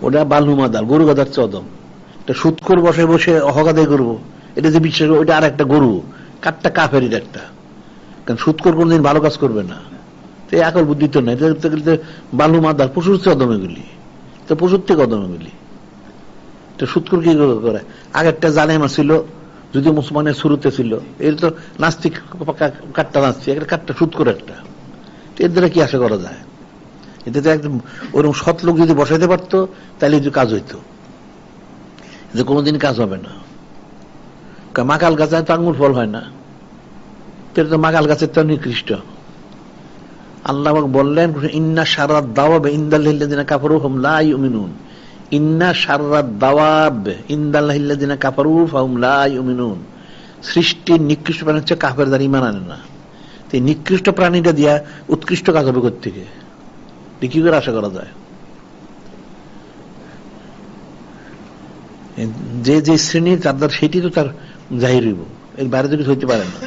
ওটা বালুমাদাল, গরু গাদার চদম। এটা সুৎখোর বসে বসে অহগাদাই করবো, এটা যে বিশ্বাস, ওইটা আর একটা গরু, কাঠটা কাফের একটা। কারণ সুৎখোর কোনদিন ভালো কাজ করবে না, আকল বুদ্ধি তো নাই। বালুমাদাল পশুর চদম এগুলি, তো পশুর থেকে কদম এগুলি। তো সুৎখোর কি করে? আগেরটা জালেমা ছিল, যদি মুসলমানের শুরুতে ছিল, এর তো নাস্তিক, কাঠটা নাস্তিক, একটা কাঠটা সুৎখোর একটা। এর দ্বারা কি আশা করা যায়? এতে তো একদম ওরকম সৎ লোক যদি বসাইতে পারতো, তাহলে যে কাজ হইতো, যে কোনোদিন কাজ হবে না। মাকাল গাছে তো আঙুর ফল হয় না, তো মাকাল গাছের তো নিকৃষ্ট। আল্লাহ বললেন, ইন্না শাররাদ দাওয়াব ইনদাল্লাযিনা কাফারু হুম লা ইউমিনুন। ইন্না শাররাদ দাওয়াব ইনদাল্লাযিনা কাফারু ফাহুম লা ইউমিনুন। সৃষ্টির নিকৃষ্ট প্রাণী হচ্ছে কাফের, যারা ঈমান আনে না। এই নিকৃষ্ট প্রাণীটা দিয়া উৎকৃষ্ট কাজ হবে কোত্থেকে? কি করে আশা করা যায়? যে যে শ্রেণীর তার সেটি তো তার জাহির হইব, এর বাইরে তো কিছু হইতে পারে না।